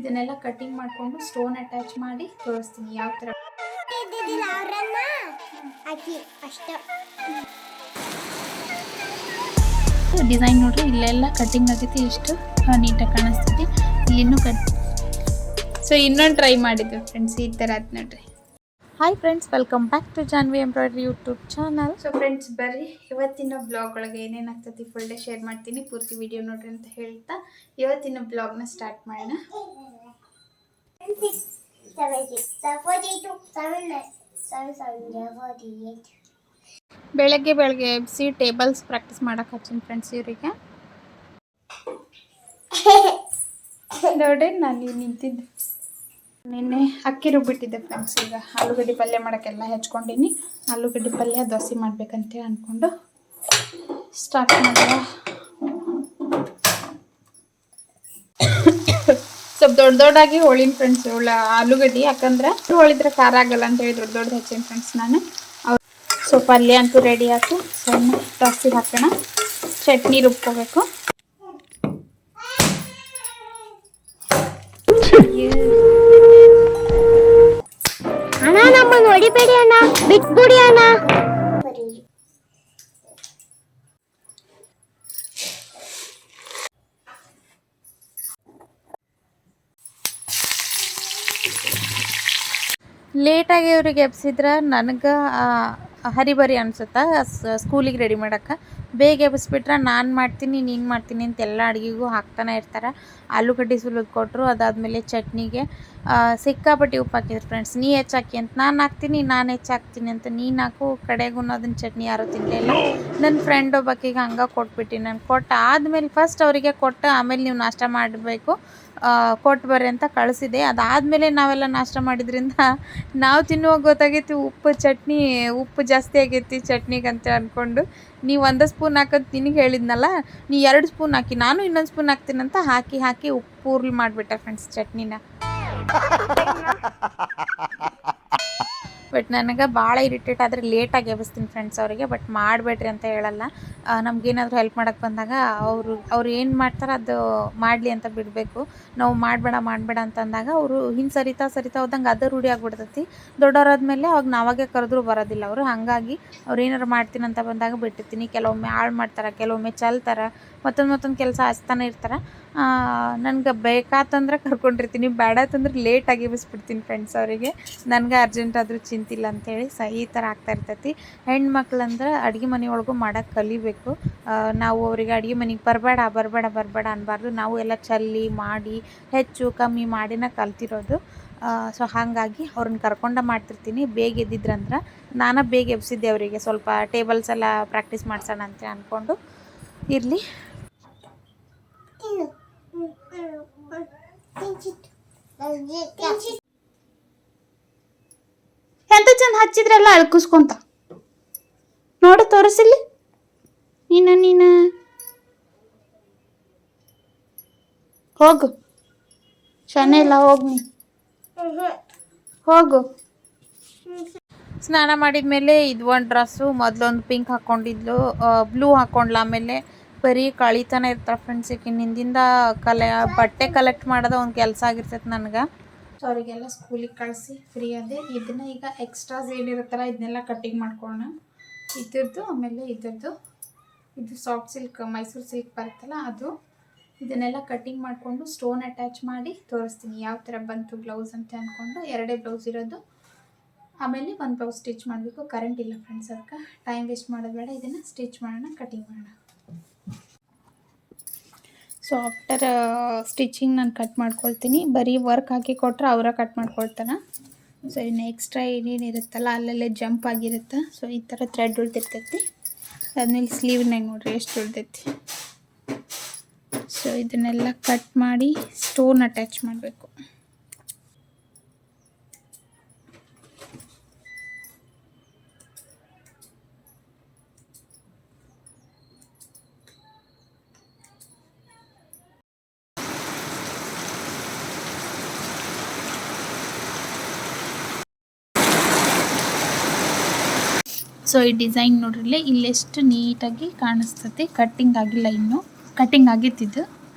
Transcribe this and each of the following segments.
ಇದನ್ನೆಲ್ಲ ಕಟಿಂಗ್ ಮಾಡಿಕೊಂಡು stone attach ಮಾಡಿ ತೋರಿಸ್ತೀನಿ ಯಾವ ಥರ ಡಿಸೈನ್ ನೋಡ್ರಿ. ಇಲ್ಲೆಲ್ಲ ಕಟಿಂಗ್ ಆಗೈತಿ, ಎಷ್ಟು ನೀಟಾಗಿ ಕಾಣಿಸ್ತೈತಿ. ಇನ್ನೂ ಸೊ ಇನ್ನೊಂದು ಟ್ರೈ ಮಾಡಿದ್ವಿ ಫ್ರೆಂಡ್ಸ್, ಈ ಥರ ಅದು ನೋಡ್ರಿ. Hi friends, welcome back to Janvi embroidery YouTube channel. So friends, ಬರ್ರಿ ಇವತ್ತಿನ ಬ್ಲಾಗ್ ಒಳಗೆ ಏನೇನಾಗ್ತೈತಿ ಫುಲ್ ಡೇ ಶೇರ್ ಮಾಡ್ತೀನಿ. ಪೂರ್ತಿ ವಿಡಿಯೋ ನೋಡ್ರಿ ಅಂತ ಹೇಳ್ತಾ ಇವತ್ತಿನ ಬ್ಲಾಗ್ನ ಸ್ಟಾರ್ಟ್ ಮಾಡೋಣ. ಬೆಳಗ್ಗೆ ಎಬ್ಸಿ ಟೇಬಲ್ಸ್ ಪ್ರಾಕ್ಟೀಸ್ ಮಾಡಕ್ಕೆ ಹಚ್ಚಿನ ಫ್ರೆಂಡ್ಸ್ ಇವರಿಗೆ. ನೋಡ್ರಿ ನಾನು ನಿಂತಿದ್ದೆ, ನಿನ್ನೆ ಅಕ್ಕಿ ರುಬ್ಬಿಟ್ಟಿದ್ದೆ ಫ್ರೆಂಡ್ಸ್. ಈಗ ಆಲೂಗಡ್ಡೆ ಪಲ್ಯ ಮಾಡೋಕ್ಕೆಲ್ಲ ಹೆಚ್ಕೊಂಡಿನಿ. ಆಲೂಗಡ್ಡೆ ಪಲ್ಯ ದೋಸೆ ಮಾಡ್ಬೇಕಂತ ಅಂದ್ಕೊಂಡು ಸ್ಟಾರ್ಟ್ ಮಾಡುವ. ಸ್ವಲ್ಪ ದೊಡ್ಡದಾಗಿ ಹೋಳಿನ ಫ್ರೆಂಡ್ಸ್ ಆಲೂಗಡ್ಡೆ, ಯಾಕಂದ್ರೆ ಹೋಳಿದ್ರೆ ಖಾರ ಆಗಲ್ಲ ಅಂತ ಹೇಳಿ ದೊಡ್ಡ ಹೆಚ್ಚಿನ ಫ್ರೆಂಡ್ಸ್ ನಾನು. ಸೊ ಪಲ್ಯ ಅಂತೂ ರೆಡಿ ಆಯ್ತು. ಸಣ್ಣ ದೋಸೆ ಹಾಕೋಣ, ಚಟ್ನಿ ರುಬ್ಕೋಬೇಕು. ಅಣ್ಣ ನಮ್ಮನ್ನು ಹೊಡಿಬೇಡಿ ಅಣ್ಣ, ಬಿಟ್ಬಿಡಿ ಅಣ್ಣ. ಲೇಟಾಗಿ ಇವ್ರಿಗೆ ಎಬ್ಸಿದ್ರೆ ನನಗೆ ಹರಿಬರಿ ಅನ್ಸುತ್ತೆ ಸ್ಕೂಲಿಗೆ ರೆಡಿ ಮಾಡೋಕ್ಕೆ. ಬೇಗ ಎಬ್ಬಿಸ್ಬಿಟ್ರೆ ನಾನು ಮಾಡ್ತೀನಿ ನೀನು ಮಾಡ್ತೀನಿ ಅಂತ ಎಲ್ಲ ಅಡುಗೆಗೂ ಹಾಕ್ತಾನೆ ಇರ್ತಾರೆ. ಆಲೂಗಡ್ಡೆ ಸುಲಿದು ಕೊಟ್ಟರು, ಅದಾದಮೇಲೆ ಚಟ್ನಿಗೆ ಸಿಕ್ಕಾಪಟ್ಟಿ ಉಪ್ಪು ಹಾಕಿದ್ರು ಫ್ರೆಂಡ್ಸ್. ನೀ ಹೆಚ್ಚಾಕಿ ಅಂತ ನಾನು ಹಾಕ್ತೀನಿ, ನಾನು ಹೆಚ್ಚಾಕ್ತೀನಿ ಅಂತ ನೀನು ಹಾಕು. ಕಡೆಗೂ ಅದನ್ನು ಚಟ್ನಿ ಯಾರೂ ತಿನ್ನಲಿಲ್ಲ. ನನ್ನ ಫ್ರೆಂಡ್ ಒಬ್ಬಾಕಿಗೆ ಹಂಗೆ ಕೊಟ್ಬಿಟ್ಟು ನಾನು ಆದಮೇಲೆ ಫಸ್ಟ್ ಅವರಿಗೆ ಕೊಟ್ಟು ಆಮೇಲೆ ನೀವು ನಾಷ್ಟ ಮಾಡಬೇಕು ಕೊಟ್ಟು ಬರ್ರಿ ಅಂತ ಕಳಿಸಿದೆ. ಅದಾದಮೇಲೆ ನಾವೆಲ್ಲ ನಾಷ್ಟ ಮಾಡಿದ್ರಿಂದ ನಾವು ತಿನ್ನುವಾಗ ಗೊತ್ತಾಗೈತಿ ಉಪ್ಪು ಜಾಸ್ತಿ ಆಗೈತಿ ಚಟ್ನಿಗೆ ಅಂತ ಅಂದ್ಕೊಂಡು. ನೀವು 1 ಸ್ಪೂನ್ ಹಾಕೋದು ನಿನಗೆ ಹೇಳಿದ್ನಲ್ಲ, ನೀ 2 ಸ್ಪೂನ್ ಹಾಕಿ, ನಾನು ಇನ್ನೊಂದು ಸ್ಪೂನ್ ಹಾಕ್ತೀನಂತ ಹಾಕಿ ಉಪ್ಪು ಉರ್ಲ್ ಮಾಡಿಬಿಟ್ಟೆ ಫ್ರೆಂಡ್ಸ್ ಚಟ್ನಿನ. ಬಟ್ ನನಗೆ ಭಾಳ ಇರಿಟೇಟ್ ಆದರೆ ಲೇಟಾಗಿ ಎಬ್ಬಿಸ್ತೀನಿ ಫ್ರೆಂಡ್ಸ್ ಅವರಿಗೆ. ಬಟ್ ಮಾಡಬೇಡ್ರಿ ಅಂತ ಹೇಳಲ್ಲ. ನಮಗೇನಾದರೂ ಹೆಲ್ಪ್ ಮಾಡೋಕ್ಕೆ ಬಂದಾಗ ಅವ್ರು ಏನು ಮಾಡ್ತಾರೆ ಅದು ಮಾಡಲಿ ಅಂತ ಬಿಡಬೇಕು. ನಾವು ಮಾಡಬೇಡ ಅಂತಂದಾಗ ಅವರು ಹಿಂಗೆ ಸರಿತಾ ಹೋದಂಗೆ ಅದು ರೂಢಿ ಆಗಿಬಿಡ್ತೈತಿ. ದೊಡ್ಡವರಾದ್ಮೇಲೆ ಅವಾಗ ನಾವಾಗೆ ಕರೆದ್ರೂ ಬರೋದಿಲ್ಲ ಅವರು. ಹಾಗಾಗಿ ಅವ್ರು ಏನಾರು ಮಾಡ್ತೀನಿ ಅಂತ ಬಂದಾಗ ಬಿಟ್ಟಿರ್ತೀನಿ. ಕೆಲವೊಮ್ಮೆ ಹಾಳು ಮಾಡ್ತಾರೆ, ಕೆಲವೊಮ್ಮೆ ಚಲ್ತಾರೆ, ಮತ್ತೊಂದು ಕೆಲಸ ಹಚ್ತಾನೆ ಇರ್ತಾರೆ. ನನಗೆ ಬೇಕಾತಂದ್ರೆ ಕರ್ಕೊಂಡಿರ್ತೀನಿ, ಬೇಡತ್ತಂದ್ರೆ ಲೇಟಾಗಿ ಎಬ್ಬಿಸ್ಬಿಡ್ತೀನಿ ಫ್ರೆಂಡ್ಸ್ ಅವರಿಗೆ. ನನಗೆ ಅರ್ಜೆಂಟ್ ಆದರೂ ಚಿಂತಿಲ್ಲ ಅಂಥೇಳಿ ಈ ಥರ ಆಗ್ತಾ ಇರ್ತೈತಿ. ಹೆಣ್ಮಕ್ಳಂದ್ರೆ ಅಡುಗೆ ಮನೆ ಒಳಗೂ ಮಾಡೋಕ್ಕೆ ಕಲಿಬೇಕು. ನಾವು ಅವರಿಗೆ ಅಡುಗೆ ಮನೆಗೆ ಬರಬೇಡ ಅನ್ನಬಾರ್ದು. ನಾವು ಎಲ್ಲ ಚಲ್ಲಿ ಮಾಡಿ ಹೆಚ್ಚು ಕಮ್ಮಿ ಮಾಡಿನ ಕಲ್ತಿರೋದು. ಸೊ ಹಾಗಾಗಿ ಅವ್ರನ್ನ ಕರ್ಕೊಂಡ ಮಾಡ್ತಿರ್ತೀನಿ. ಬೇಗ ಎದ್ದಿದ್ರಂದ್ರೆ ನಾನು ಬೇಗ ಎಬ್ಸಿದ್ದೆ ಅವರಿಗೆ, ಸ್ವಲ್ಪ ಟೇಬಲ್ಸ್ ಎಲ್ಲ ಪ್ರಾಕ್ಟೀಸ್ ಮಾಡ್ಸೋಣ ಅಂತ ಅಂದ್ಕೊಂಡು. ಇರಲಿ, ಎಂತ ಚಂದ ಹಚ್ಚಿದ್ರಲ್ಲ ಅಳ್ಕಿಸ್ಕೊಂತ ನೋಡು, ತೋರಿಸಿಲ್ಲಿ ನೀನು ಹೋಗು, ಶನೇ ಇಲ್ಲ, ಹೋಗಿ ಹೋಗು. ಸ್ನಾನ ಮಾಡಿದ್ಮೇಲೆ ಇದು ಒಂದು ಡ್ರೆಸ್ಸು, ಮೊದಲೊಂದು ಪಿಂಕ್ ಹಾಕ್ಕೊಂಡಿದ್ಲು, ಬ್ಲೂ ಹಾಕ್ಕೊಂಡ್ಲ. ಆಮೇಲೆ ಬರೀ ಕಳಿತಾನೆ ಇರ್ತಾರೆ ಫ್ರೆಂಡ್ಸ್. ಹಿಂದಿಂದ ಬಟ್ಟೆ ಕಲೆಕ್ಟ್ ಮಾಡೋದು ಒಂದು ಕೆಲಸ ಆಗಿರ್ತೈತೆ ನನಗೆ. ಸೊ ಅವರಿಗೆಲ್ಲ ಸ್ಕೂಲಿಗೆ ಕಳಿಸಿ ಫ್ರೀ ಅದೇ. ಇದನ್ನ ಈಗ ಎಕ್ಸ್ಟ್ರಾಸ್ ಏನಿರುತ್ತಲ್ಲ ಇದನ್ನೆಲ್ಲ ಕಟ್ಟಿಂಗ್ ಮಾಡ್ಕೊಳ್ಳೋಣ. ಇದ್ರದ್ದು, ಆಮೇಲೆ ಇದು ಸಾಫ್ಟ್ ಸಿಲ್ಕ್, ಮೈಸೂರು ಸಿಲ್ಕ್ ಬರುತ್ತಲ್ಲ ಅದು. ಇದನ್ನೆಲ್ಲ ಕಟ್ಟಿಂಗ್ ಮಾಡಿಕೊಂಡು ಸ್ಟೋನ್ ಅಟ್ಯಾಚ್ ಮಾಡಿ ತೋರಿಸ್ತೀನಿ ಯಾವ ಥರ ಬಂತು ಬ್ಲೌಸ್ ಅಂತ ಅಂದ್ಕೊಂಡು. 2 ಬ್ಲೌಸ್ ಇರೋದು, ಆಮೇಲೆ 1 ಬ್ಲೌಸ್ ಸ್ಟಿಚ್ ಮಾಡಬೇಕು. ಕರೆಂಟ್ ಇಲ್ಲ ಫ್ರೆಂಡ್ಸ್, ಅದಕ್ಕೆ ಟೈಮ್ ವೇಸ್ಟ್ ಮಾಡೋದು ಬೇಡ. ಇದನ್ನು ಸ್ಟಿಚ್ ಮಾಡೋಣ, ಕಟಿಂಗ್ ಮಾಡೋಣ. ಸೊ ಆಫ್ಟರ್ ಸ್ಟಿಚಿಂಗ್ ನಾನು ಕಟ್ ಮಾಡ್ಕೊಳ್ತೀನಿ. ಬರೀ ವರ್ಕ್ ಹಾಕಿ ಕೊಟ್ಟರೆ ಅವರ ಕಟ್ ಮಾಡ್ಕೊಳ್ತಾನೆ. ಸೊ ಇನ್ನು ಎಕ್ಸ್ಟ್ರಾ ಏನೇನಿರುತ್ತಲ್ಲ ಅಲ್ಲಲ್ಲೇ ಜಂಪ್ ಆಗಿರುತ್ತೆ. ಸೊ ಈ ಥರ ಥ್ರೆಡ್ ಉಳ್ದಿರ್ತೈತಿ. ಅದಾದ್ಮೇಲೆ ಸ್ಲೀವ್ನಾಗ ನೋಡ್ರಿ ಎಷ್ಟು ಉಳ್ದೈತಿ. ಸೊ ಇದನ್ನೆಲ್ಲ ಕಟ್ ಮಾಡಿ ಸ್ಟೋನ್ ಅಟ್ಯಾಚ್ ಮಾಡಬೇಕು. ಸೊ ಈ ಡಿಸೈನ್ ನೋಡ್ರಿ, ಇಲ್ಲೆಷ್ಟು ನೀಟಾಗಿ ಕಾಣಿಸ್ತದೆ. ಕಟ್ಟಿಂಗ್ ಆಗಿಲ್ಲ, ಇನ್ನೂ ಕಟ್ಟಿಂಗ್ ಆಗಿತ್ತಿದ್ದು.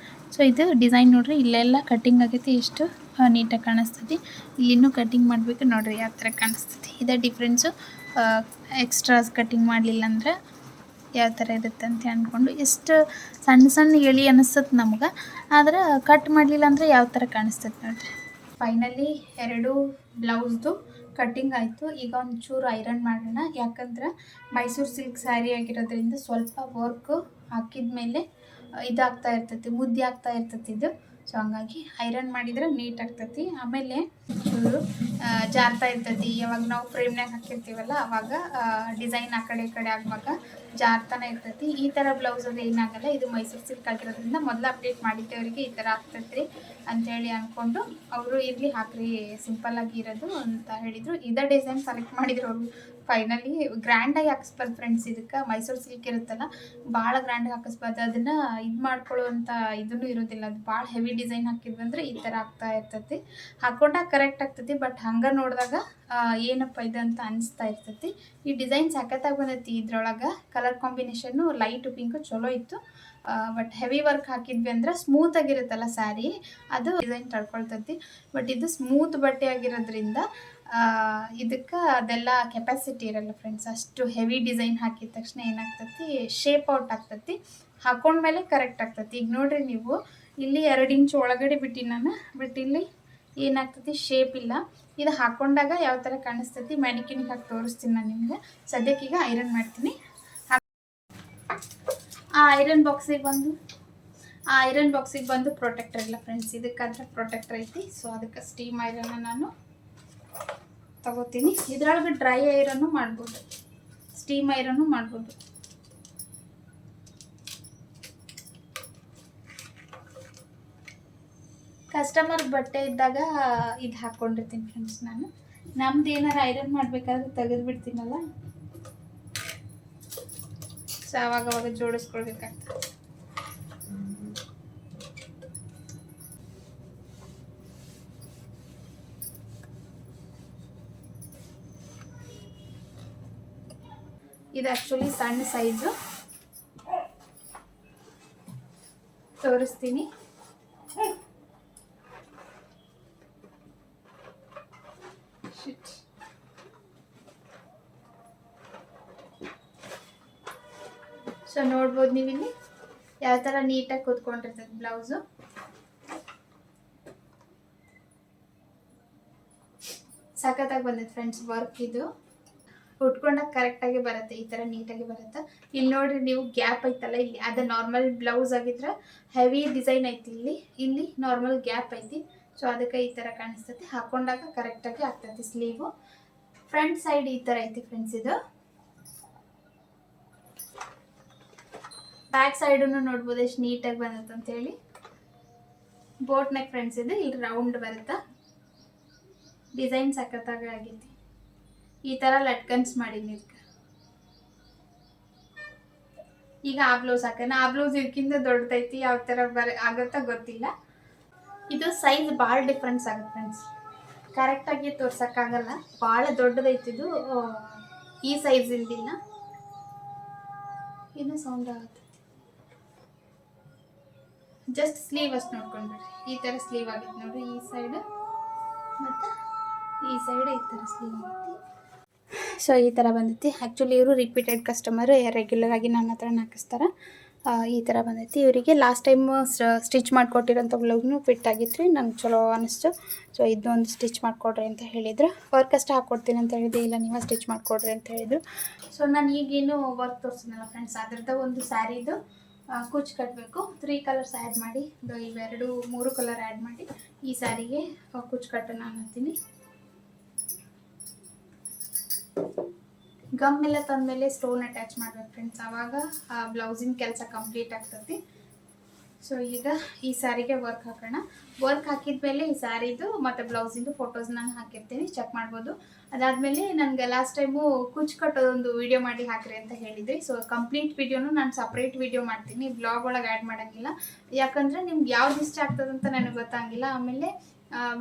ಸೊ ಇದು ಡಿಸೈನ್ ನೋಡ್ರಿ, ಇಲ್ಲೆಲ್ಲ ಕಟ್ಟಿಂಗ್ ಆಗೈತಿ, ಎಷ್ಟು ನೀಟಾಗಿ ಕಾಣಿಸ್ತೈತಿ. ಇಲ್ಲಿನೂ ಕಟ್ಟಿಂಗ್ ಮಾಡಬೇಕು ನೋಡ್ರಿ ಯಾವ ಥರ ಕಾಣಿಸ್ತೈತಿ. ಇದೇ ಡಿಫ್ರೆನ್ಸು. ಎಕ್ಸ್ಟ್ರಾಸ್ ಕಟ್ಟಿಂಗ್ ಮಾಡಲಿಲ್ಲ ಅಂದ್ರೆ ಯಾವ ಥರ ಇರುತ್ತೆ ಅಂತ ಅಂದ್ಕೊಂಡು ಎಷ್ಟು ಸಣ್ಣ ಸಣ್ಣ ಎಳೆ ಅನಿಸ್ತದೆ ನಮ್ಗೆ. ಆದ್ರೆ ಕಟ್ ಮಾಡಲಿಲ್ಲ ಅಂದರೆ ಯಾವ ಥರ ಕಾಣಿಸ್ತೈತೆ ನೋಡ್ರಿ. ಫೈನಲಿ 2 ಬ್ಲೌಸ್ದು ಕಟ್ಟಿಂಗ್ ಆಯಿತು. ಈಗ ಒಂಚೂರು ಐರನ್ ಮಾಡೋಣ, ಯಾಕಂದ್ರೆ ಮೈಸೂರು ಸಿಲ್ಕ್ ಸ್ಯಾರಿ ಆಗಿರೋದ್ರಿಂದ ಸ್ವಲ್ಪ ವರ್ಕ್ ಹಾಕಿದ ಮೇಲೆ ಇದಾಗ್ತಾ ಇರ್ತೈತಿ, ಮುದ್ದೆ ಆಗ್ತಾ ಇರ್ತೈತಿ ಇದು. ಸೊ ಹಂಗಾಗಿ ಐರನ್ ಮಾಡಿದರೆ ನೀಟ್ ಆಗ್ತೈತಿ. ಆಮೇಲೆ ಚೂರು ಜಾರ್ತಾ ಇರ್ತೈತಿ. ಯಾವಾಗ ನಾವು ಫ್ರೇಮ್ನಾಗ ಹಾಕಿರ್ತೀವಲ್ಲ ಅವಾಗ ಡಿಸೈನ್ ಆ ಕಡೆ ಈ ಕಡೆ ಆಗುವಾಗ ಜಾರ್ತಾನೆ ಇರ್ತೈತಿ. ಈ ಥರ ಬ್ಲೌಸ್ ಅದು ಏನಾಗಲ್ಲ. ಇದು ಮೈಸೂರು ಸಿಲ್ಕ್ ಆಗಿರೋದ್ರಿಂದ ಮೊದಲು ಅಪ್ಡೇಟ್ ಮಾಡಿದ್ದವರಿಗೆ ಈ ಥರ ಆಗ್ತೈತ್ರಿ ಅಂಥೇಳಿ ಅಂದ್ಕೊಂಡು ಅವರು ಇರಲಿ ಹಾಕ್ರಿ ಸಿಂಪಲ್ಲಾಗಿ ಇರೋದು ಅಂತ ಹೇಳಿದರು. ಇದೇ ಡಿಸೈನ್ ಸೆಲೆಕ್ಟ್ ಮಾಡಿದ್ರು ಅವರು. ಫೈನಲಿ ಗ್ರ್ಯಾಂಡಾಗಿ ಹಾಕಿಸ್ಬಾರ್ದು ಫ್ರೆಂಡ್ಸ್, ಇದಕ್ಕೆ ಮೈಸೂರು ಸಿಲ್ಕ್ ಇರುತ್ತಲ್ಲ ಭಾಳ ಗ್ರ್ಯಾಂಡಾಗಿ ಹಾಕಿಸ್ಬಾರ್ದು. ಅದನ್ನು ಇದು ಮಾಡ್ಕೊಳ್ಳುವಂಥ ಇದನ್ನು ಇರೋದಿಲ್ಲ. ಅದು ಭಾಳ ಹೆವಿ ಡಿಸೈನ್ ಹಾಕಿದ್ವಿ ಅಂದರೆ ಈ ಥರ ಆಗ್ತಾ ಇರ್ತೈತಿ. ಹಾಕೊಂಡಾಗ ಕರೆಕ್ಟ್ ಆಗ್ತೈತಿ, ಬಟ್ ಹಂಗೆ ನೋಡಿದಾಗ ಏನಪ್ಪ ಇದು ಅಂತ ಅನಿಸ್ತಾ ಇರ್ತೈತಿ. ಈ ಡಿಸೈನ್ ಸಖತ್ತಾಗಿ ಬಂದೈತಿ. ಇದ್ರೊಳಗೆ ಕಲರ್ ಕಾಂಬಿನೇಷನ್ನು ಲೈಟು ಪಿಂಕು ಚಲೋ ಇತ್ತು. ಬಟ್ ಹೆವಿ ವರ್ಕ್ ಹಾಕಿದ್ವಿ ಅಂದ್ರೆ ಸ್ಮೂತ್ ಆಗಿರುತ್ತಲ್ಲ ಸ್ಯಾರಿ, ಅದು ಡಿಸೈನ್ ತಡ್ಕೊಳ್ತೈತಿ. ಬಟ್ ಇದು ಸ್ಮೂತ್ ಬಟ್ಟೆ ಆಗಿರೋದ್ರಿಂದ ಇದಕ್ಕೆ ಅದೆಲ್ಲ ಕೆಪಾಸಿಟಿ ಇರಲ್ಲ ಫ್ರೆಂಡ್ಸ್. ಅಷ್ಟು ಹೆವಿ ಡಿಸೈನ್ ಹಾಕಿದ ತಕ್ಷಣ ಏನಾಗ್ತೈತಿ, ಶೇಪ್ ಔಟ್ ಆಗ್ತೈತಿ. ಹಾಕೊಂಡ್ಮೇಲೆ ಕರೆಕ್ಟ್ ಆಗ್ತೈತಿ. ಈಗ ನೋಡ್ರಿ ನೀವು ಇಲ್ಲಿ 2 ಇಂಚು ಒಳಗಡೆ ಬಿಟ್ಟು ನಾನು, ಬಟ್ ಇಲ್ಲಿ ಏನಾಗ್ತೈತಿ ಶೇಪ್ ಇಲ್ಲ. ಇದು ಹಾಕೊಂಡಾಗ ಯಾವ ಥರ ಕಾಣಿಸ್ತೈತಿ ಮ್ಯಾನಿಕ್ಯೂನಿಗೆ ಹಾಕಿ ತೋರಿಸ್ತೀನಿ ನಾನು ನಿಮಗೆ. ಸದ್ಯಕ್ಕೀಗ ಐರನ್ ಮಾಡ್ತೀನಿ. ಆ ಐರನ್ ಬಾಕ್ಸಿಗೆ ಬಂದು ಪ್ರೊಟೆಕ್ಟರ್ ಇಲ್ಲ ಫ್ರೆಂಡ್ಸ್, ಇದಕ್ಕಾದ್ರೆ ಪ್ರೊಟೆಕ್ಟರ್ ಐತಿ. ಸೊ ಅದಕ್ಕೆ ಸ್ಟೀಮ್ ಐರನ್ನ ನಾನು ತಗೋತೀನಿ. ಇದ್ರೊಳಗೆ ಡ್ರೈ ಐರನ್ನು ಮಾಡ್ಬೋದು, ಸ್ಟೀಮ್ ಐರನ್ನು ಮಾಡ್ಬೋದು. ಕಸ್ಟಮರ್ ಬಟ್ಟೆ ಇದ್ದಾಗ ಇದು ಹಾಕ್ಕೊಂಡಿರ್ತೀನಿ ಫ್ರೆಂಡ್ಸ್ ನಾನು. ನಮ್ದು ಏನಾರು ಐರನ್ ಮಾಡಬೇಕಾದ್ರೆ ತೆಗೆದು ಬಿಡ್ತೀನಲ್ಲ, ಸೊ ಅವಾಗವಾಗ ಜೋಡಿಸ್ಕೊಳ್ಬೇಕಾಗ್ತದೆ. ಇದು ಆ್ಯಕ್ಚುಲಿ ಸಣ್ಣ ಸೈಜು, ತೋರಿಸ್ತೀನಿ. ಸೊ ನೋಡ್ಬೋದು ನೀವು ಇಲ್ಲಿ ಯಾವ ಥರ ನೀಟಾಗಿ ಕೂತ್ಕೊಂಡಿರ್ತದೆ ಬ್ಲೌಸು. ಸಖತ್ತಾಗಿ ಬಂದಿದೆ ಫ್ರೆಂಡ್ಸ್ ವರ್ಕ್. ಇದು ಉಟ್ಕೊಂಡಾಗ ಕರೆಕ್ಟಾಗಿ ಬರುತ್ತೆ, ಈ ಥರ ನೀಟಾಗಿ ಬರುತ್ತೆ. ಇಲ್ಲಿ ನೋಡ್ರಿ ನೀವು ಗ್ಯಾಪ್ ಐತಲ್ಲ, ಇಲ್ಲಿ ಅದು ನಾರ್ಮಲ್ ಬ್ಲೌಸ್ ಆಗಿದ್ರೆ ಹೆವಿ ಡಿಸೈನ್ ಐತಿ, ಇಲ್ಲಿ ನಾರ್ಮಲ್ ಗ್ಯಾಪ್ ಐತಿ. ಸೊ ಅದಕ್ಕೆ ಈ ಥರ ಕಾಣಿಸ್ತೈತಿ. ಹಾಕೊಂಡಾಗ ಕರೆಕ್ಟಾಗಿ ಆಗ್ತೈತಿ ಸ್ಲೀವು. ಫ್ರಂಟ್ ಸೈಡ್ ಈ ಥರ ಐತಿ ಫ್ರೆಂಡ್ಸ್. ಇದು ಬ್ಯಾಕ್ ಸೈಡನ್ನು ನೋಡ್ಬೋದು ಎಷ್ಟು ನೀಟಾಗಿ ಬಂದತ್ತೆ ಅಂತೇಳಿ. Boat neck friends. ಇದು ಇಲ್ಲಿ ರೌಂಡ್ ಬರುತ್ತೆ, ಡಿಸೈನ್ ಸಖತ್ತಾಗಿ ಆಗೈತಿ. ಈ ಥರ ಲಟ್ಕನ್ಸ್ ಮಾಡೀನಿ ಇದಕ್ಕೆ. ಈಗ ಆ ಬ್ಲೌಸ್ ಹಾಕೋಣ. ಆ ಬ್ಲೌಸ್ ಇದಕ್ಕಿಂತ ದೊಡ್ಡದೈತಿ, ಯಾವ ಥರ ಆಗುತ್ತಾ ಗೊತ್ತಿಲ್ಲ. ಇದು ಸೈಜ್ ಭಾಳ ಡಿಫ್ರೆನ್ಸ್ ಆಗುತ್ತೆ ಫ್ರೆಂಡ್ಸ್, ಕರೆಕ್ಟಾಗಿ ತೋರ್ಸೋಕ್ಕಾಗಲ್ಲ. ಭಾಳ ದೊಡ್ಡದೈತಿದು, ಈ ಸೈಜ್ ಇಲ್ದಿಲ್ಲ. ಇನ್ನೂ ಸೌಂಡ್ ಆಗುತ್ತೆ. ಜಸ್ಟ್ ಸ್ಲೀವ್ ಅಷ್ಟು ನೋಡ್ಕೊಂಡ್ಬಿಡ್ರಿ. ಈ ಥರ ಸ್ಲೀವ್ ಆಗೈತೆ ನೋಡ್ರಿ, ಈ ಸೈಡ್ ಮತ್ತು ಈ ಸೈಡ್ ಈ ಥರ ಸ್ಲೀವ್ ಆಗೈತಿ. ಸೊ ಈ ಥರ ಬಂದೈತಿ. ಆ್ಯಕ್ಚುಲಿ ಇವರು ರಿಪೀಟೆಡ್ ಕಸ್ಟಮರು, ರೆಗ್ಯುಲರ್ ಆಗಿ ನನ್ನ ಹತ್ರ ಹಾಕಿಸ್ತಾರೆ. ಈ ಥರ ಬಂದೈತಿ. ಇವರಿಗೆ ಲಾಸ್ಟ್ ಟೈಮ್ ಸ್ಟಿಚ್ ಮಾಡಿಕೊಟ್ಟಿರೋಂಥ ಬ್ಲೌಸ್ನು ಫಿಟ್ ಆಗಿತ್ತು ರೀ, ನಂಗೆ ಚಲೋ ಅನ್ನಿಸ್ತು. ಸೊ ಇದನ್ನೊಂದು ಸ್ಟಿಚ್ ಮಾಡಿಕೊಡ್ರಿ ಅಂತ ಹೇಳಿದ್ರು. ವರ್ಕ್ ಅಷ್ಟೇ ಹಾಕ್ಕೊಡ್ತೀನಿ ಅಂತ ಹೇಳಿದೆ. ಇಲ್ಲ ನೀವು ಸ್ಟಿಚ್ ಮಾಡಿಕೊಡ್ರಿ ಅಂತ ಹೇಳಿದರು. ಸೊ ನಾನು ಈಗೇನು ವರ್ಕ್ ತೋರಿಸಿದ್ನಲ್ಲ ಫ್ರೆಂಡ್ಸ್, ಅದ್ರದ್ದು ಒಂದು ಸ್ಯಾರಿದು ಕುಚ್ಚು ಕಟ್ಟಬೇಕು. 3 ಕಲರ್ಸ್ ಆ್ಯಡ್ ಮಾಡಿ, ಇವೆರಡು 3 ಕಲರ್ ಆ್ಯಡ್ ಮಾಡಿ ಈ ಸ್ಯಾರಿಗೆ ಕುಚ್ಚು ಕಟ್ಟೋಣ ಅನ್ನತ್ತೀನಿ. ಗಮ್ ಎಲ್ಲ ತಂದಮೇಲೆ ಸ್ಟೋನ್ ಅಟ್ಯಾಚ್ ಮಾಡ್ಬೇಕು ಫ್ರೆಂಡ್ಸ್, ಆವಾಗ ಆ ಬ್ಲೌಸಿನ ಕೆಲಸ ಕಂಪ್ಲೀಟ್ ಆಗ್ತೈತಿ. ಸೊ ಈಗ ಈ ಸ್ಯಾರಿಗೆ ವರ್ಕ್ ಹಾಕೋಣ. ವರ್ಕ್ ಹಾಕಿದ್ಮೇಲೆ ಈ ಸ್ಯಾರಿದು ಮತ್ತು ಬ್ಲೌಸಿಂದು ಫೋಟೋಸ್ ನಾನು ಹಾಕಿರ್ತೀನಿ, ಚೆಕ್ ಮಾಡ್ಬೋದು. ಅದಾದಮೇಲೆ ನನಗೆ ಲಾಸ್ಟ್ ಟೈಮು ಕುಚ್ಚು ಕಟ್ಟೋದೊಂದು ವೀಡಿಯೋ ಮಾಡಿ ಹಾಕ್ರಿ ಅಂತ ಹೇಳಿದ್ರಿ. ಸೊ ಕಂಪ್ಲೀಟ್ ವೀಡಿಯೋನು ನಾನು ಸಪ್ರೇಟ್ ವೀಡಿಯೋ ಮಾಡ್ತೀನಿ, ಬ್ಲಾಗ್ ಒಳಗೆ ಆ್ಯಡ್ ಮಾಡೋಂಗಿಲ್ಲ. ಯಾಕಂದರೆ ನಿಮ್ಗೆ ಯಾವ್ದು ಇಷ್ಟ ಆಗ್ತದಂತ ನನಗೆ ಗೊತ್ತಾಗಿಲ್ಲ. ಆಮೇಲೆ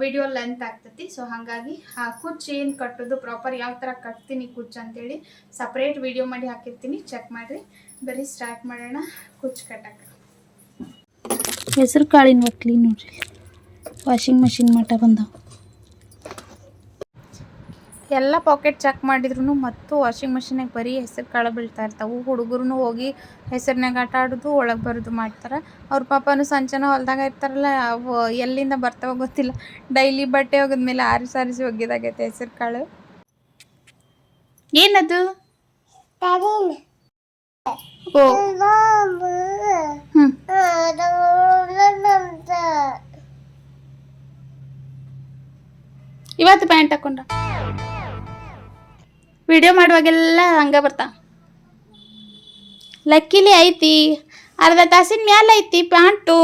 ವಿಡಿಯೋ ಲೆಂತ್ ಆಗ್ತೈತಿ. ಸೊ ಹಾಗಾಗಿ ಆ ಕುಚ್ಚು ಏನು ಕಟ್ಟೋದು ಪ್ರಾಪರ್ ಯಾವ ಥರ ಕಟ್ತೀನಿ ಕುಚ್ಚು ಅಂತೇಳಿ ಸಪ್ರೇಟ್ ವಿಡಿಯೋ ಮಾಡಿ ಹಾಕಿರ್ತೀನಿ, ಚೆಕ್ ಮಾಡಿರಿ. ಬರೀ ಸ್ಟಾರ್ಟ್ ಮಾಡೋಣ ಕುಚ್ಚು ಕಟ್ಟಕ್ಕೆ. ಹೆಸರು ಕಾಳಿನ ಒಕ್ಲಿ ನೋಡ್ರಿ, ವಾಷಿಂಗ್ ಮಷಿನ್ ಮಟ್ಟ ಬಂದಾವ. ಎಲ್ಲ ಪಾಕೆಟ್ ಚೆಕ್ ಮಾಡಿದ್ರು ಮತ್ತು ವಾಷಿಂಗ್ ಮಷಿನಾಗ ಬರೀ ಹೆಸರು ಕಾಳು ಬೀಳ್ತಾ ಇರ್ತಾವೆ. ಹುಡುಗರು ಹೋಗಿ ಹೆಸರಿನಾಗ ಆಟ ಆಡೋದು, ಒಳಗೆ ಬರೋದು ಮಾಡ್ತಾರೆ. ಅವ್ರ ಪಾಪನೂ ಸಂಚನ ಹೊಲ್ದಾಗ ಇರ್ತಾರಲ್ಲ, ಅವು ಎಲ್ಲಿಂದ ಬರ್ತಾವ ಗೊತ್ತಿಲ್ಲ. ಡೈಲಿ ಬಟ್ಟೆ ಒಗೆದ್ಮೇಲೆ ಆರಿಸಿ ಒಗ್ಗಿದಾಗೈತೆ ಹೆಸರು ಕಾಳು. ಏನದು? ಓ ಇವತ್ತು ಪ್ಯಾಂಟ್ ಹಾಕೊಂಡ ವಿಡಿಯೋ ಮಾಡುವಾಗೆಲ್ಲ ಹಂಗ ಬರ್ತಾ. ಲಕ್ಕಿಲಿ ಐತಿ, ಅರ್ಧ ತಾಸಿನ ಮ್ಯಾಲ ಐತಿ ಪ್ಯಾಂಟು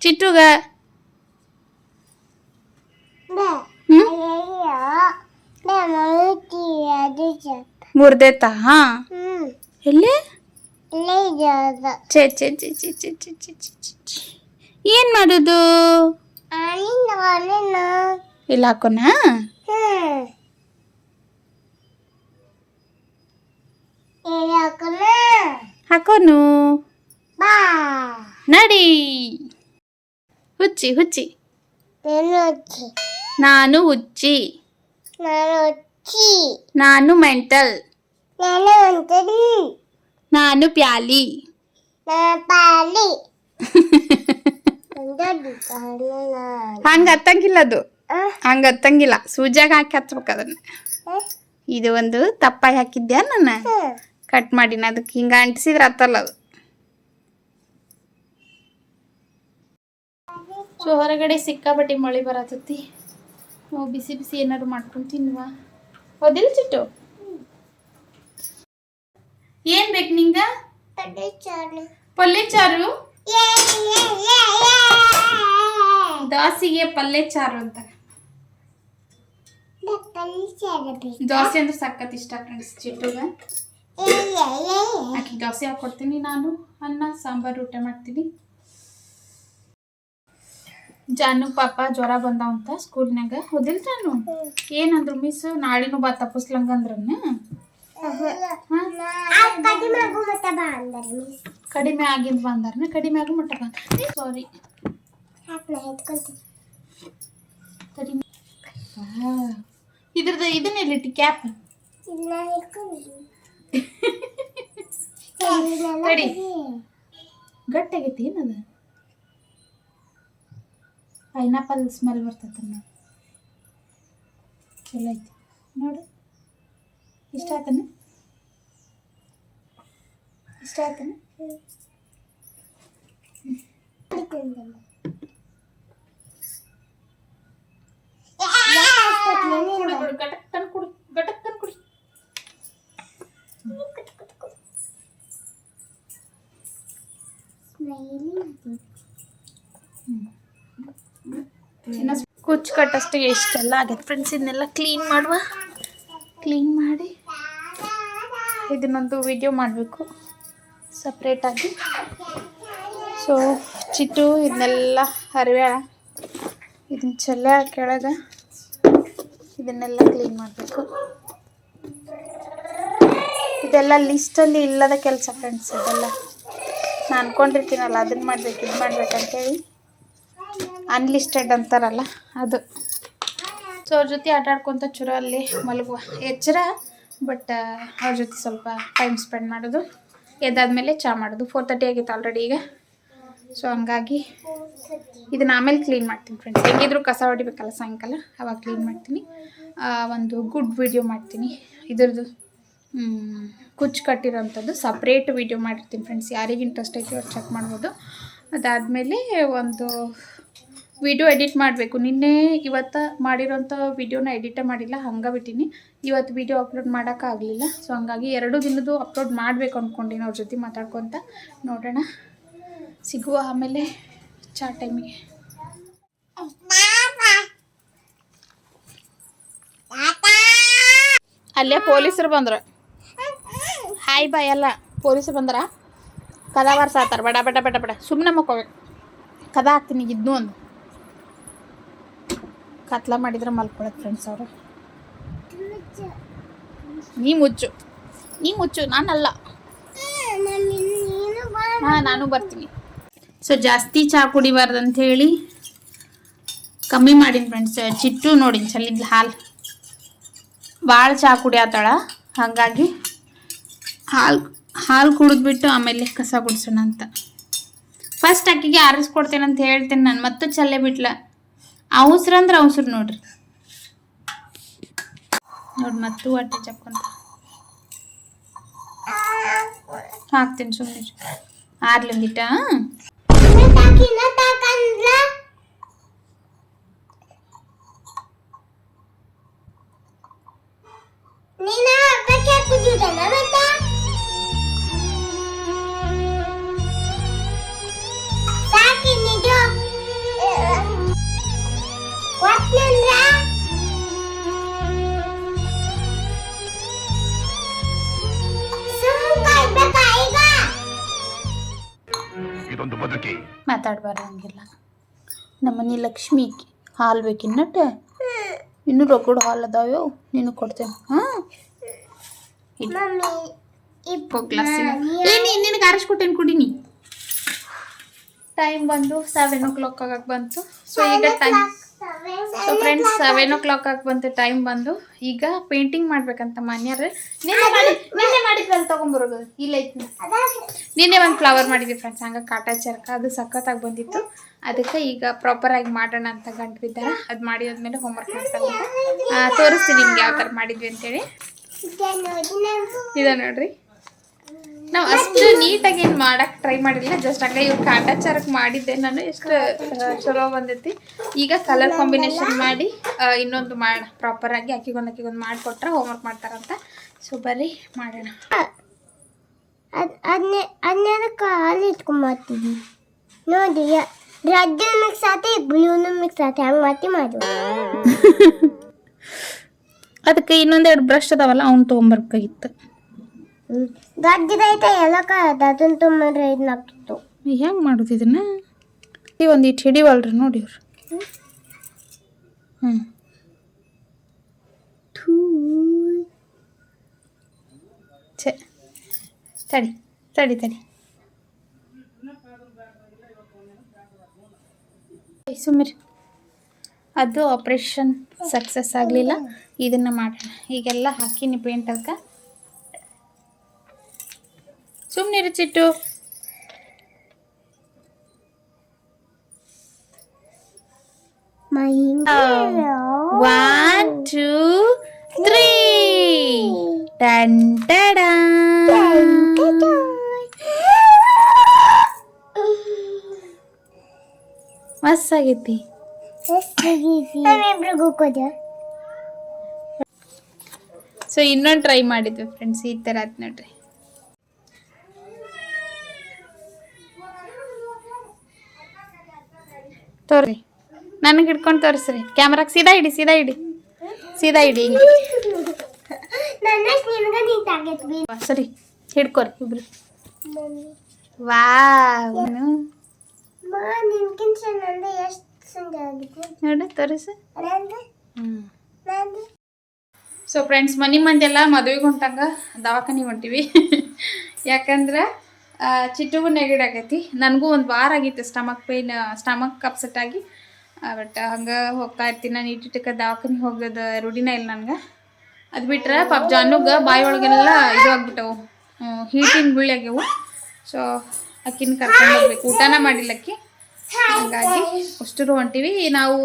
ಚಿಟ್ಟುಗ. ಮುರ್ದೇತಾ? ಎಲ್ಲಿ? ಛೇ ಛೇ ಛೇ ಛೇ ಛೇ ಛೇ ಛೇ ಛೇ ಛೇ. ಏನ್ ಮಾಡೋದು? ಇಲ್ಲ ಹಾಕೋಣ. ಹಾಕೋನು ನಡಿ. ಹುಚ್ಚಿ ಹುಚ್ಚಿ, ನಾನು ಹುಚ್ಚಿ, ನಾನು ಮೆಂಟಲ್, ನಾನು ಪ್ಯಾಲಿ. ಹಂಗ ಹತ್ತಂಗಿಲ್ಲ ಅದು, ಹಂಗ ಹತ್ತಂಗಿಲ್ಲ. ಸೂಜಾಗ ಹಾಕಿ ಹಚ್ಬೇಕು ಅದನ್ನ. ಇದು ಒಂದು ತಪ್ಪಾಗಿ ಹಾಕಿದ್ಯಾ ನಾನು ಕಟ್ ಮಾಡಿನ, ಅದಕ್ಕೆ ಹಿಂಗ ಅಂಟಿಸಿದ್ರೆ ಹತ್ತಲ್ಲ ಅದು. ಸೊ ಹೊರಗಡೆ ಸಿಕ್ಕಾಪಟ್ಟಿ ಮಳೆ ಬರತೈತಿ. ನಾವು ಬಿಸಿ ಬಿಸಿ ಏನಾದ್ರು ಮಾಡ್ಕೊಂಡು ತಿನ್ನುವ. ಹೌದಿಲ್ಲ ಚಿಟ್ಟು? ಏನ್ ಬೇಕು ನಿಂಗ? ಪಲ್ಯ ಚಾರು. ದೋಸೆಗೆ ಪಲ್ಯ ಚಾರು ಅಂತ. ದೋಸೆ ಅಂದ್ರೆ ಸಖತ್ ಇಷ್ಟ ಫ್ರೆಂಡ್ಸ್ ಚಿಟ್ಟುಗ. ಆಕಿ ದೋಸೆ ಹಾಕೊಡ್ತೀನಿ, ನಾನು ಅನ್ನ ಸಾಂಬಾರು ಊಟ ಮಾಡ್ತೀನಿ. ಜಾನು ಪಾಪ ಜ್ವರ ಬಂದಾವಂತ ಸ್ಕೂಲ್ನಾಗ. ಹೋದಿಲ್ ಜಾನು? ಏನಂದ್ರು ಮಿಸ್? ನಾಳಿನೂ ಬಾ ತಪ್ಪಿಸ್ಲಂಗಂದ್ರನ್ನ. ಕಡಿಮೆ ಆಗಿಂದ ಬಂದಾರನ? ಕಡಿಮೆ ಆಗೋ ಮಟ್ಟ ಬಂದ. ಸಾರಿ, ಇದ್ರದ್ದು ಇದನ್ನ ಎಲ್ಲಿಟ್ಟಿ ಕ್ಯಾಪ್? ತಡಿ, ಗಟ್ಟಾಗೈತಿ ಏನದ? ಪೈನಾಪಲ್ ಸ್ಮೆಲ್ ಬರ್ತೈತೆ. ಚಲೋ ಐತಿ ನೋಡು. ಇಷ್ಟ ಆಯ್ತಾನೆ? ಇಷ್ಟ ಆಯ್ತಾನೆ? ಗಟಕ್ಕನ್ ಕುಡಿ, ಗಟಕ್ಕನ್ ಕುಡಿ. ಕುಚ್ಚು ಕಟ್ಟಷ್ಟು ಎಷ್ಟೆಲ್ಲ ಆಗೈತೆ ಫ್ರೆಂಡ್ಸ್. ಇದನ್ನೆಲ್ಲ ಕ್ಲೀನ್ ಮಾಡುವ. ಕ್ಲೀನ್ ಮಾಡಿ ಇದನ್ನೊಂದು ವಿಡಿಯೋ ಮಾಡಬೇಕು ಸಪ್ರೇಟಾಗಿ. ಸೊ ಚಿಟ್ಟು ಇದನ್ನೆಲ್ಲ ಹರಿವ್ಯಾಳ, ಇದನ್ನ ಚೆಲ್ಲ ಕೆಳಗೆ, ಇದನ್ನೆಲ್ಲ ಕ್ಲೀನ್ ಮಾಡಬೇಕು. ಇದೆಲ್ಲ ಲಿಸ್ಟಲ್ಲಿ ಇಲ್ಲದ ಕೆಲಸ ಫ್ರೆಂಡ್ಸ್. ಇದೆಲ್ಲ ನಾನು ಅಂದ್ಕೊಂಡಿರ್ತೀನಲ್ಲ, ಅದನ್ನು ಮಾಡ್ಬೇಕು ಇದು ಮಾಡ್ಬೇಕಂತೇಳಿ, ಅನ್ಲಿಸ್ಟೆಡ್ ಅಂತಾರಲ್ಲ ಅದು. ಸೊ ಅವ್ರ ಜೊತೆ ಆಟ ಆಡ್ಕೊತ ಚೂರ ಅಲ್ಲಿ ಮಲಗುವ ಎಚ್ಚರ. ಬಟ್ ಅವ್ರ ಜೊತೆ ಸ್ವಲ್ಪ ಟೈಮ್ ಸ್ಪೆಂಡ್ ಮಾಡೋದು. ಎದ್ದಾದ್ಮೇಲೆ ಚಹಾ ಮಾಡೋದು. 4:30 ಆಗಿತ್ತು ಆಲ್ರೆಡಿ ಈಗ. ಸೊ ಹಂಗಾಗಿ ಇದನ್ನ ಆಮೇಲೆ ಕ್ಲೀನ್ ಮಾಡ್ತೀನಿ ಫ್ರೆಂಡ್ಸ್. ಹೆಂಗಿದ್ರು ಕಸ ಹೊಡಿಬೇಕಲ್ಲ ಸಾಯಂಕಾಲ, ಅವಾಗ ಕ್ಲೀನ್ ಮಾಡ್ತೀನಿ. ಒಂದು ಗುಡ್ ವಿಡಿಯೋ ಮಾಡ್ತೀನಿ. ಇದ್ರದ್ದು ಕುಚ್ಚು ಕಟ್ಟಿರೋಂಥದ್ದು ಸಪ್ರೇಟ್ ವಿಡಿಯೋ ಮಾಡಿರ್ತೀನಿ ಫ್ರೆಂಡ್ಸ್. ಯಾರಿಗೆ ಇಂಟ್ರೆಸ್ಟ್ ಐತಿ ಅವ್ರು ಚೆಕ್ ಮಾಡ್ಬೋದು. ಅದಾದಮೇಲೆ ಒಂದು ವಿಡಿಯೋ ಎಡಿಟ್ ಮಾಡಬೇಕು. ನಿನ್ನೆ ಇವತ್ತು ಮಾಡಿರೋಂಥ ವಿಡಿಯೋನ ಎಡಿಟೇ ಮಾಡಿಲ್ಲ, ಹಂಗೆ ಬಿಟ್ಟಿನಿ. ಇವತ್ತು ವಿಡಿಯೋ ಅಪ್ಲೋಡ್ ಮಾಡೋಕ್ಕಾಗಲಿಲ್ಲ. ಸೊ ಹಂಗಾಗಿ 2 ದಿನದ್ದು ಅಪ್ಲೋಡ್ ಮಾಡಬೇಕು ಅಂದ್ಕೊಂಡಿನಿ. ಅವ್ರ ಜೊತೆ ಮಾತಾಡ್ಕೊತ ನೋಡೋಣ, ಸಿಗುವ ಆಮೇಲೆ ಚಾ ಟೈಮಿಗೆ. ಅಲ್ಲೇ ಪೊಲೀಸರು ಬಂದ್ರು. ಹಾಯ್ ಬಾಯ್ ಅಲ್ಲ, ಪೊಲೀಸರು ಬಂದ್ರ. ಕದ ಬಾರ್ಸಾತಾರ ಬಡ ಬಡ ಬಡ ಬಡ. ಸುಮ್ಮನೆ ಮಕ್ಕೋಬೇಕು. ಕದ ಹಾಕ್ತೀನಿ ಇದನ್ನೂ ಒಂದು. ಕತ್ಲ ಮಾಡಿದ್ರೆ ಮಲ್ಕೊಳಕ್ಕೆ ಫ್ರೆಂಡ್ಸ್ ಅವರು. ನೀ ಮುಚ್ಚು, ನಾನಲ್ಲ. ಹಾಂ ನಾನು ಬರ್ತೀನಿ. ಸೊ ಜಾಸ್ತಿ ಚಹಾ ಕುಡಿಬಾರ್ದು ಅಂಥೇಳಿ ಕಮ್ಮಿ ಮಾಡೀನಿ ಫ್ರೆಂಡ್ಸ್. ಚಿಟ್ಟು ನೋಡಿ ಚಲಿದ್ಲ ಹಾಲು ಭಾಳ ಚಹಾ ಕುಡಿಯತ್ತಾಳ, ಹಾಗಾಗಿ ಹಾಲು ಕುಡಿದ್ಬಿಟ್ಟು ಆಮೇಲೆ ಕಸ ಗುಡಿಸೋಣ ಅಂತ. ಫಸ್ಟ್ ಆಕಿಗೆ ಆರಿಸ್ಕೊಡ್ತೇನೆ ಅಂತ ಹೇಳ್ತೇನೆ ನಾನು, ಮತ್ತೆ ಚಲ್ಲೇ ಬಿಟ್ಲ. ಅವಸರ ಅಂದ್ರೆ ಅವಸರ ನೋಡ್ರಿ. ನೋಡಿ ಮತ್ತು ಹೊಟ್ಟೆ ಚಕ್ಕೊಂತ ಹಾಕ್ತೀನಿ ಸುಮ್ಮನೆ ಆರ್ಲಿಂದಿಟ್ಟ. ಮಾತಾಡ್ಬಾರ್ದು ಹಂಗಿಲ್ಲ. ನಮ್ಮನೆ ಲಕ್ಷ್ಮಿ ಹಾಲು ಬೇಕಿನ್ನಟ್ಟ, ಇನ್ನೂ ರೊಕ್ಕಡ ಹಾಲು ಅದಾವ್ಯೋ ನೀನು ಕೊಡ್ತೇನೆ. ನಿನಗೆ ಆರಿಸ್ಕೊಟ್ಟೇನು ಕುಡಿನಿ. ಟೈಮ್ ಬಂದು 7 o'clock ಆಗಕ್ಕೆ ಬಂತು. ಸೊ ಈಗ ಸೊ ಫ್ರೆಂಡ್ಸ್ 7 o'clock ಆಗಿ ಬಂತು ಟೈಮ್ ಬಂದು. ಈಗ ಪೇಂಟಿಂಗ್ ಮಾಡ್ಬೇಕಂತ ಮನೆಯವ್ರು ನಿನ್ನೆ ಮಾಡಿದ್ವಲ್ಲ ತೊಗೊಂಬರೋದು ಇಲ್ಲ ಐತಿ. ನಿನ್ನೆ ಒಂದು ಫ್ಲವರ್ ಮಾಡಿದ್ವಿ ಫ್ರೆಂಡ್ಸ್, ಹಂಗೆ ಕಾಟಾಚಾರಕ ಅದು ಸಖತ್ತಾಗಿ ಬಂದಿತ್ತು. ಅದಕ್ಕೆ ಈಗ ಪ್ರಾಪರಾಗಿ ಮಾಡೋಣ ಅಂತ ಗಂಟು ಬಿದ್ದಾರೆ. ಅದು ಮಾಡಿದ್ಮೇಲೆ ಹೋಮ್ವರ್ಕ್ ಮಾಡ್ತಾರೆ. ತೋರಿಸ್ತೀನಿ ನಿಮ್ಗೆ ಯಾವ ಥರ ಮಾಡಿದ್ವಿ ಅಂತೇಳಿ. ಇದೆ ನೋಡ್ರಿ, ನಾವು ಅಷ್ಟು ನೀಟಾಗಿ ಏನು ಮಾಡಕ್ಕೆ ಟ್ರೈ ಮಾಡಿಲ್ಲ, ಜಸ್ಟ್ ಹಂಗೆ ಇವ್ರು ಕಾಟಾಚಾರಕ್ಕೆ ಮಾಡಿದ್ದೆ ನಾನು. ಎಷ್ಟು ಚಲೋ ಬಂದೈತಿ. ಈಗ ಕಲರ್ ಕಾಂಬಿನೇಷನ್ ಮಾಡಿ ಇನ್ನೊಂದು ಮಾಡೋಣ ಪ್ರಾಪರಾಗಿ. ಅಕ್ಕಿಗೊಂದು ಮಾಡಿಕೊಟ್ರೆ ಹೋಮ್ವರ್ಕ್ ಮಾಡ್ತಾರಂತ. ಸೊ ಬರ್ರಿ ಮಾಡೋಣ. ಅದಕ್ಕೆ ಹಾಲು ಇಟ್ಕೊಂಬರ್ತೀವಿ ನೋಡಿ. ರೆಡ್ ಮಿಕ್ಸ್ ಆತಿ ಬ್ಲೂನು ಮಿಕ್ಸ್ ಆತಿ, ಹಂಗೆ ಮಾಡು. ಅದಕ್ಕೆ ಇನ್ನೊಂದೆರಡು ಬ್ರಷ್ ಅದಾವಲ್ಲ ಅವ್ನು ತೊಗೊಂಬರ್ಬೇಕಾಗಿತ್ತು. ಗಡ್ಡಿದೈತೆ ಎಲ್ಲಕ್ಕ ಅದನ್ನ ತೊಗೊಂಡ್ರೆ ಇದನ್ನಾಗ್ತಿತ್ತು. ಹೆಂಗೆ ಮಾಡೋದು ಇದನ್ನ? ಒಂದು ಇಟ್ಟು ಹಿಡಿವಲ್ರಿ ನೋಡಿ ಇವ್ರು. ಛೇ ತಡಿ ತಡಿ ತಡಿ ಸುಮ್ಮನೆ. ಅದು ಆಪ್ರೇಷನ್ ಸಕ್ಸಸ್ ಆಗಲಿಲ್ಲ. ಇದನ್ನು ಮಾಡೋಣ. ಈಗೆಲ್ಲ ಹಾಕಿನಿ ಪೇಂಟ್ ಅದಕ್ಕೆ. ಸುಮ್ಮನೆ ಚಿಟ್ಟು. One, two, three. Dun, da, da. ಮಸ್ತ್ ಆಗೈತಿ. ಸೊ ಇನ್ನೊಂದು ಟ್ರೈ ಮಾಡಿದ್ವಿ ಫ್ರೆಂಡ್ಸ್. ಈ ಥರ ಆಯ್ತು ನೋಡ್ರಿ. ತೋರಿ ನನಗೆ ಹಿಡ್ಕೊಂಡು ತೋರಿಸ್ರಿ. ಕ್ಯಾಮ್ರಾಗೆ ಸೀದಾ ಇಡಿ ಸರಿ ಹಿಡ್ಕೊರಿ ಇಬ್ರು. ನೋಡಿ ತೋರಿಸು. ಸೊ ಫ್ರೆಂಡ್ಸ್ ಮನೆ ಮಂದೆಲ್ಲ ಮದುವೆಗೆ ಹೊಂಟಂಗ ದವಾಖಾನಿಗೆ ಹೊಂಟಿವಿ. ಯಾಕಂದ್ರೆ ಚಿಟ್ಟುಗೂ ನೆಗಡಿ ಆಗೈತಿ, ನನಗೂ ಒಂದು ವಾರ ಆಗಿತ್ತು ಸ್ಟಮಕ್ ಅಪ್ಸೆಟ್ ಆಗಿ. ಬಟ್ ಹಂಗೆ ಹೋಗ್ತಾ ಇರ್ತೀನಿ ನಾನು. ಇಟ್ಟಿಟ್ಟಕ್ಕೆ ದವಾಖಾನಿಗೆ ಹೋಗೋದು ರೂಢಿನ ಇಲ್ಲ ನನಗೆ. ಅದು ಬಿಟ್ರೆ ಪಾಪ ಜಾನುಗೆ ಬಾಯಿ ಒಳಗೆಲ್ಲ ಇದು ಆಗ್ಬಿಟ್ಟವು, ಹೀಟಿನ ಗುಳ್ಳಿ ಆಗ್ಯವು. ಸೊ ಅಕ್ಕಿನ ಕರ್ಕೊಂಡು ಹೋಗ್ಬೇಕು. ಊಟನ ಮಾಡಿಲ್ಲ ಅಕ್ಕಿ, ಹಾಗಾಗಿ ಅಷ್ಟರು ಹೊಂಟಿವಿ ನಾವು.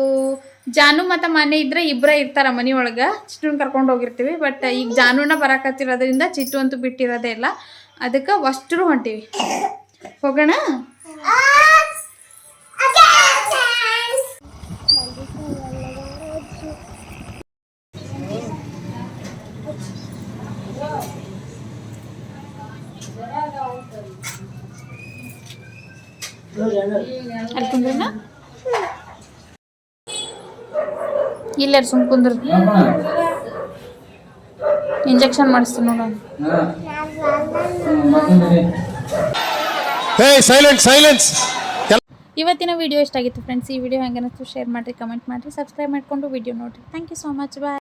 ಜಾನು ಮತ್ತು ಮನೆ ಇದ್ರೆ ಇಬ್ಬರೇ ಇರ್ತಾರ ಮನೆ ಒಳಗೆ. ಚಿಟ್ಟುನ ಕರ್ಕೊಂಡು ಹೋಗಿರ್ತೀವಿ. ಬಟ್ ಈಗ ಜಾನುನ ಬರಾಕತ್ತಿರೋದ್ರಿಂದ ಚಿಟ್ಟು ಅಂತೂ ಬಿಟ್ಟಿರೋದೇ ಇಲ್ಲ. ಅದಕ್ಕೆ ಅಷ್ಟರು ಹೊಂಟಿವಿ. ಹೋಗೋಣ. ಅಲ್ಲಿ ಕುಂದ್ರನ ಇಲ್ಲ ಸುಮ್ ಕುಂದ್ರ. ಇಂಜೆಕ್ಷನ್ ಮಾಡಿಸ್ತೀನಿ ನೋಡೋಣ. ಇವತ್ತಿನ ವಿಡಿಯೋ ಇಷ್ಟ ಆಗಿತ್ತು ಫ್ರೆಂಡ್ಸ್. ಈ ವಿಡಿಯೋ ಹೆಂಗೆ ಅನ್ನಿಸ್ತು ಶೇರ್ ಮಾಡಿರಿ, ಕಮೆಂಟ್ ಮಾಡಿರಿ, ಸಬ್ಸ್ಕ್ರೈಬ್ ಮಾಡಿಕೊಂಡು ವಿಡಿಯೋ ನೋಡಿರಿ. Thank you so much. Bye.